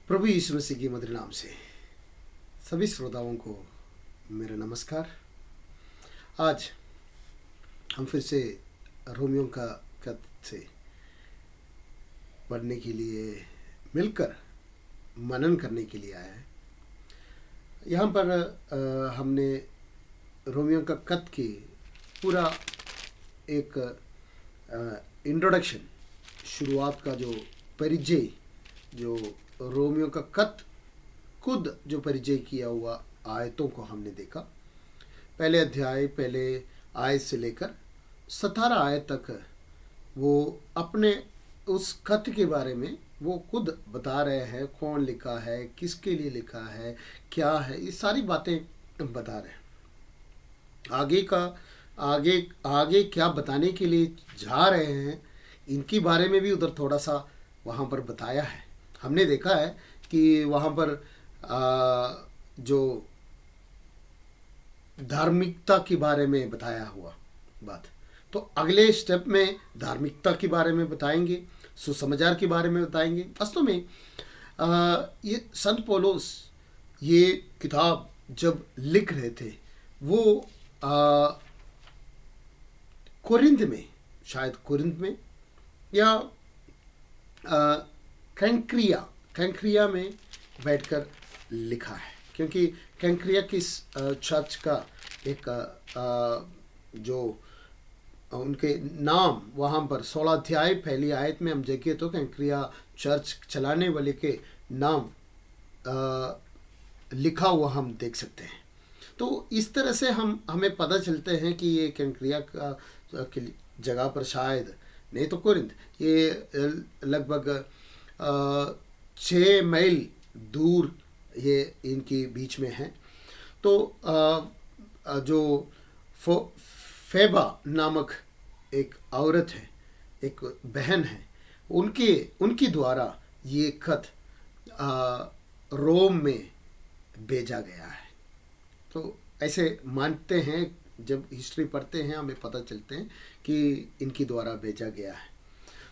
प्रभु यीशु मसीह के मधुर नाम से सभी श्रोताओं को मेरा नमस्कार। आज हम फिर से रोमियो का खत से पढ़ने के लिए मिलकर मनन करने के लिए आए हैं। यहाँ पर हमने रोमियो का खत की पूरा एक इंट्रोडक्शन, शुरुआत का जो परिचय, जो रोमियो का खत खुद जो परिचय किया हुआ आयतों को हमने देखा। पहले अध्याय, पहले आयत से लेकर 17 आयत तक वो अपने उस खत के बारे में वो खुद बता रहे हैं, कौन लिखा है, किसके लिए लिखा है, क्या है, ये सारी बातें बता रहे हैं। आगे क्या बताने के लिए जा रहे हैं, इनके बारे में भी उधर थोड़ा सा वहाँ पर बताया है। हमने देखा है कि वहाँ पर जो धार्मिकता के बारे में बताया हुआ बात, तो अगले स्टेप में धार्मिकता के बारे में बताएंगे, सुसमाचार के बारे में बताएंगे। वास्तव में ये संत पौलुस ये किताब जब लिख रहे थे वो कोरिंथ में, शायद कोरिंथ में या कैंक्रिया में बैठकर लिखा है, क्योंकि कैंक्रिया किस चर्च का एक जो उनके नाम वहाँ पर 16 अध्याय पहली आयत में हम देखें तो कैंक्रिया चर्च चलाने वाले के नाम लिखा हुआ हम देख सकते हैं। तो इस तरह से हमें पता चलते हैं कि ये कैंक्रिया का जगह पर, शायद नहीं तो कोरिंथ, ये लगभग 6 मील दूर ये इनके बीच में है। तो जो फेबा नामक एक औरत है, एक बहन है, उनकी द्वारा ये खत रोम में भेजा गया है। तो ऐसे मानते हैं, जब हिस्ट्री पढ़ते हैं हमें पता चलते हैं कि इनकी द्वारा भेजा गया है।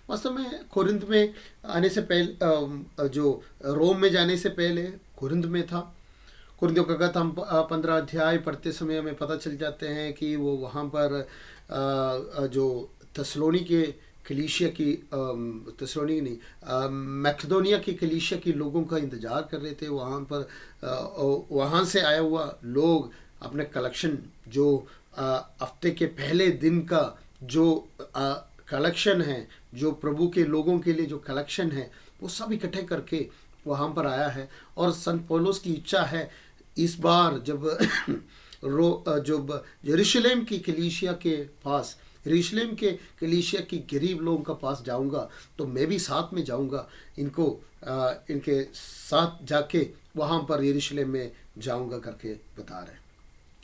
वास्तव में कोरिंथ में आने से पहले, जो रोम में जाने से पहले कोरिंथ में था। कोरिंथियों का खत हम 15 अध्याय पढ़ते समय हमें पता चल जाते हैं कि वो वहाँ पर जो थेसलोनिके कलीसिया की, थेसलोनिके नहीं, मैकेडोनिया की कलीसिया के लोगों का इंतज़ार कर रहे थे। वहाँ पर वहाँ से आया हुआ लोग अपने कलेक्शन, जो हफ्ते के पहले दिन का जो कलेक्शन है, जो प्रभु के लोगों के लिए जो कलेक्शन है, वो सब इकट्ठे करके वहाँ पर आया है। और संत पौलुस की इच्छा है इस बार जब जब यरूशलेम की कलीसिया के पास, यरूशलेम के कलीसिया की गरीब लोगों के पास जाऊंगा, तो मैं भी साथ में जाऊंगा, इनके साथ जाके वहाँ पर यरूशलेम में जाऊंगा करके बता रहे हैं।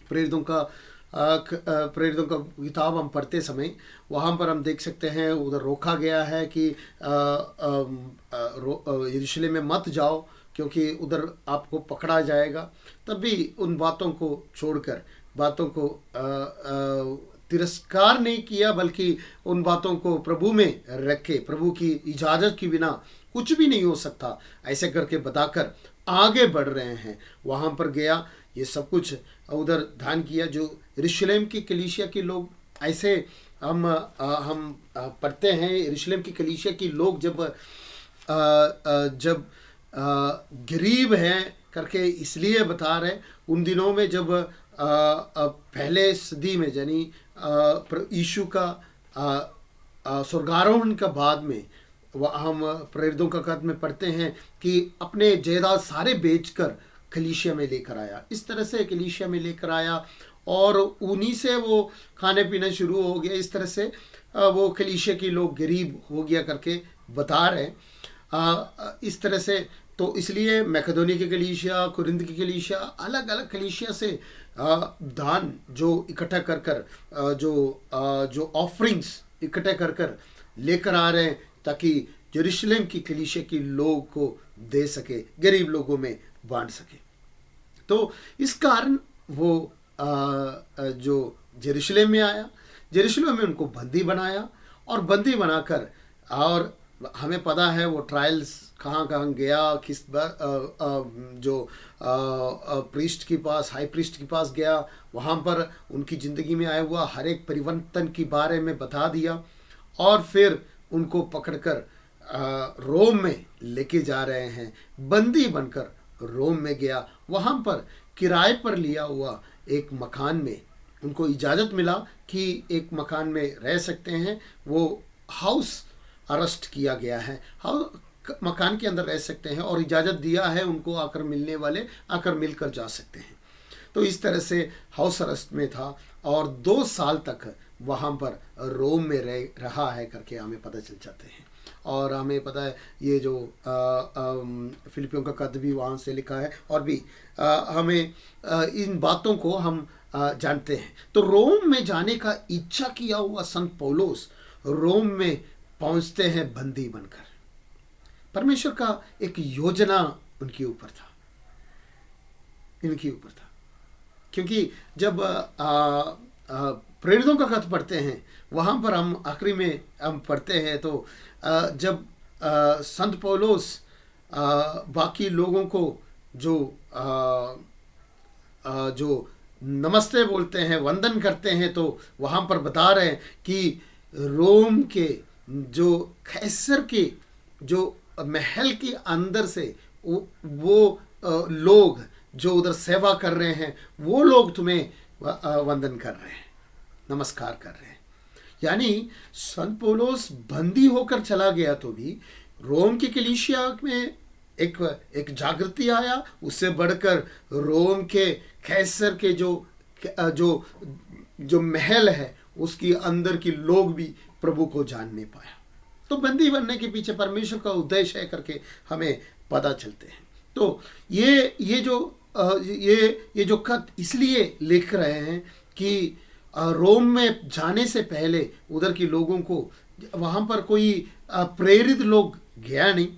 प्रेरितों का किताब हम पढ़ते समय वहाँ पर हम देख सकते हैं उधर रोका गया है कि यरूशलेम में मत जाओ, क्योंकि उधर आपको पकड़ा जाएगा। तब भी उन बातों को छोड़कर, बातों को तिरस्कार नहीं किया, बल्कि उन बातों को प्रभु में रखे। प्रभु की इजाज़त के बिना कुछ भी नहीं हो सकता, ऐसे करके बताकर आगे बढ़ रहे हैं। वहाँ पर गया, ये सब कुछ उधर ध्यान किया। जो यरूशलेम की कलीसिया के लोग, ऐसे हम पढ़ते हैं, यरूशलेम की कलीसिया के लोग जब गरीब हैं करके इसलिए बता रहे, उन दिनों में जब पहले सदी में, यानी यीशु का स्वर्गारोहण का बाद में, हम प्रेरितों का खत में पढ़ते हैं कि अपने जायदाद सारे बेचकर कलीसिया में लेकर आया। इस तरह से कलीसिया में लेकर आया और उन्हीं से वो खाने पीना शुरू हो गया। इस तरह से वो कलीसिया के लोग गरीब हो गया करके बता रहे। इस तरह से तो इसलिए मैकेडोनिया की कलीसिया, कोरिंथ की कलीसिया, अलग अलग कलीसिया से दान जो इकट्ठा कर जो ऑफरिंग्स इकट्ठे कर लेकर आ रहे हैं, ताकि यरूशलेम की कलीसिया के लोग को दे सके, गरीब लोगों में बांट सके। तो इस कारण वो जो यरूशलेम में आया, यरूशलेम में उनको बंदी बनाया और बंदी बनाकर और हमें पता है वो ट्रायल्स कहाँ कहाँ गया, किस जो प्रीस्ट के पास, हाई प्रीस्ट के पास गया, वहाँ पर उनकी ज़िंदगी में आया हुआ हर एक परिवर्तन के बारे में बता दिया, और फिर उनको पकड़कर रोम में लेके जा रहे हैं। बंदी बनकर रोम में गया, वहाँ पर किराए पर लिया हुआ एक मकान में उनको इजाज़त मिला कि एक मकान में रह सकते हैं। वो हाउस अरेस्ट किया गया है, मकान के अंदर रह सकते हैं, और इजाज़त दिया है उनको, आकर मिलने वाले आकर मिलकर जा सकते हैं। तो इस तरह से हाउस अरेस्ट में था और 2 साल तक वहाँ पर रोम में रहा है करके हमें पता चल जाते हैं। और हमें पता है ये जो फिलिपियों का खत भी वहाँ से लिखा है, और भी हमें इन बातों को हम जानते हैं। तो रोम में जाने का इच्छा किया हुआ संत पौलुस रोम में पहुँचते हैं बंदी बनकर। परमेश्वर का एक योजना उनके ऊपर था, इनके ऊपर था। क्योंकि जब प्रेरितों का खत पढ़ते हैं, वहाँ पर हम आखिरी में हम पढ़ते हैं, तो जब संत पौलुस बाकी लोगों को जो नमस्ते बोलते हैं, वंदन करते हैं, तो वहाँ पर बता रहे हैं कि रोम के जो कैसर के जो महल के अंदर से वो लोग जो उधर सेवा कर रहे हैं, वो लोग तुम्हें वंदन कर रहे हैं, नमस्कार कर रहे हैं। यानी संत पौलुस बंदी होकर चला गया तो भी रोम की कलीसिया में एक जागृति आया। उससे बढ़कर रोम के कैसर के जो महल है उसके अंदर के लोग भी प्रभु को जानने पाया। तो बंदी बनने के पीछे परमेश्वर का उद्देश्य है करके हमें पता चलते हैं। तो ये जो खत इसलिए लिख रहे हैं कि रोम में जाने से पहले उधर के लोगों को, वहाँ पर कोई प्रेरित लोग गया नहीं,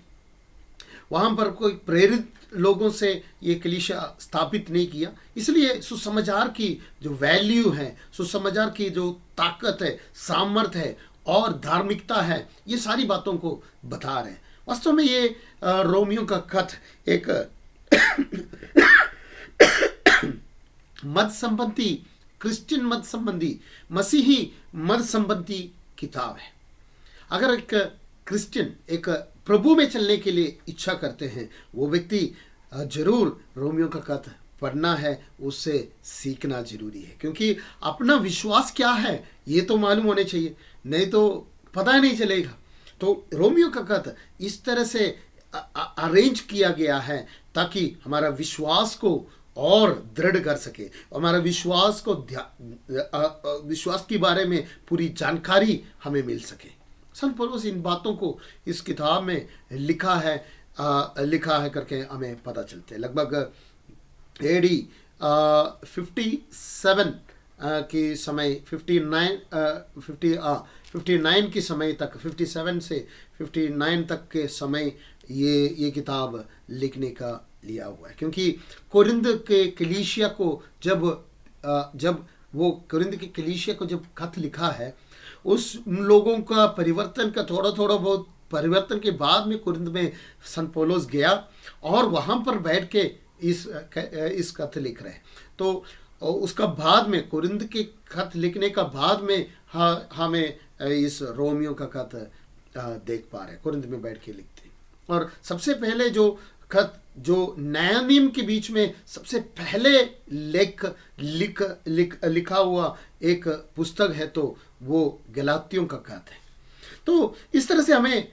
वहाँ पर कोई प्रेरित लोगों से ये कलीसिया स्थापित नहीं किया। इसलिए सुसमाचार की जो वैल्यू है, सुसमाचार की जो ताकत है, सामर्थ है और धार्मिकता है, ये सारी बातों को बता रहे हैं। वास्तव में ये रोमियो का खत एक मत संबंधी, क्रिश्चियन मत संबंधी, मसीही मत संबंधी किताब है। अगर एक क्रिश्चियन एक प्रभु में चलने के लिए इच्छा करते हैं, वो व्यक्ति जरूर रोमियो का खत पढ़ना है, उससे सीखना जरूरी है। क्योंकि अपना विश्वास क्या है ये तो मालूम होने चाहिए, नहीं तो पता नहीं चलेगा। तो रोमियो का खत इस तरह से अरेंज किया गया है ताकि हमारा विश्वास को और दृढ़ कर सके, हमारा विश्वास को विश्वास के बारे में पूरी जानकारी हमें मिल सके। संत पौलुस इन बातों को इस किताब में लिखा है करके हमें पता चलते हैं। लगभग AD 57 के समय 59 के समय तक, 57 से 59 तक के समय ये किताब लिखने का लिया हुआ है। क्योंकि कोरिंथ के कलीसिया को जब वो कोरिंथ की कलीसिया को जब खत लिखा है, उन लोगों का परिवर्तन का थोड़ा बहुत परिवर्तन के बाद में कोरिंथ में संत पौलुस गया और वहाँ पर बैठ के इस खत लिख रहे हैं। तो उसका बाद में कोरिंथ के खत लिखने का बाद में हमें इस रोमियो का खत देख पा रहे हैं, कोरिंथ में बैठ के लिखते हैं। और सबसे पहले जो खत जो नया नियम के बीच में सबसे पहले लिखा हुआ एक पुस्तक है, तो वो गलातियों का खत है। तो इस तरह से हमें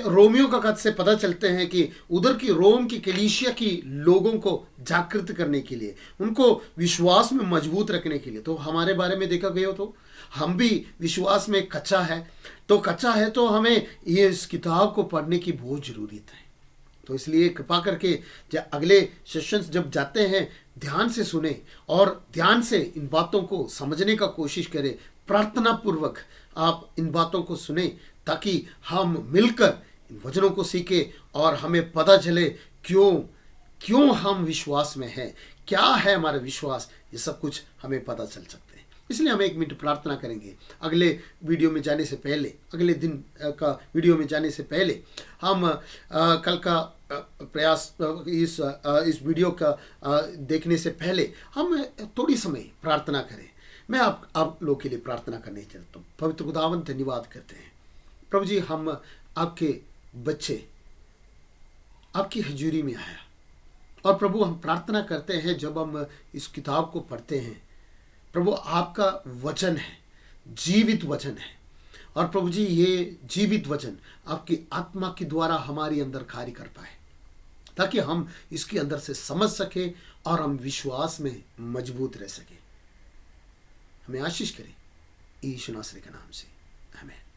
रोमियो का खत से पता चलते हैं कि उधर की रोम की कलीसिया की लोगों को जागृत करने के लिए, उनको विश्वास में मजबूत रखने के लिए। तो हमारे बारे में देखा गया तो हम भी विश्वास में कच्चा है, तो हमें ये इस किताब को पढ़ने की बहुत ज़रूरत है। तो इसलिए कृपा करके जब अगले सेशंस जब जाते हैं, ध्यान से सुने और ध्यान से इन बातों को समझने का कोशिश करें। प्रार्थना पूर्वक आप इन बातों को सुने ताकि हम मिलकर इन वचनों को सीखें और हमें पता चले क्यों हम विश्वास में हैं, क्या है हमारा विश्वास, ये सब कुछ हमें पता चल सकते हैं। इसलिए हम 1 मिनट प्रार्थना करेंगे। अगले वीडियो में जाने से पहले, अगले दिन का वीडियो में जाने से पहले हम कल का प्रयास इस वीडियो का देखने से पहले हम थोड़ी समय प्रार्थना करें। मैं आप लोग के लिए प्रार्थना करने चाहता हूँ। पवित्र खुदावंद धन्यवाद करते हैं प्रभु जी, हम आपके बच्चे आपकी हजूरी में आया, और प्रभु हम प्रार्थना करते हैं जब हम इस किताब को पढ़ते हैं प्रभु, आपका वचन है, जीवित वचन है, और प्रभु जी ये जीवित वचन आपकी आत्मा के द्वारा हमारे अंदर कार्य कर पाए, ताकि हम इसके अंदर से समझ सके और हम विश्वास में मजबूत रह सके। हमें आशीष करें यीशु नासरी के नाम से, आमीन।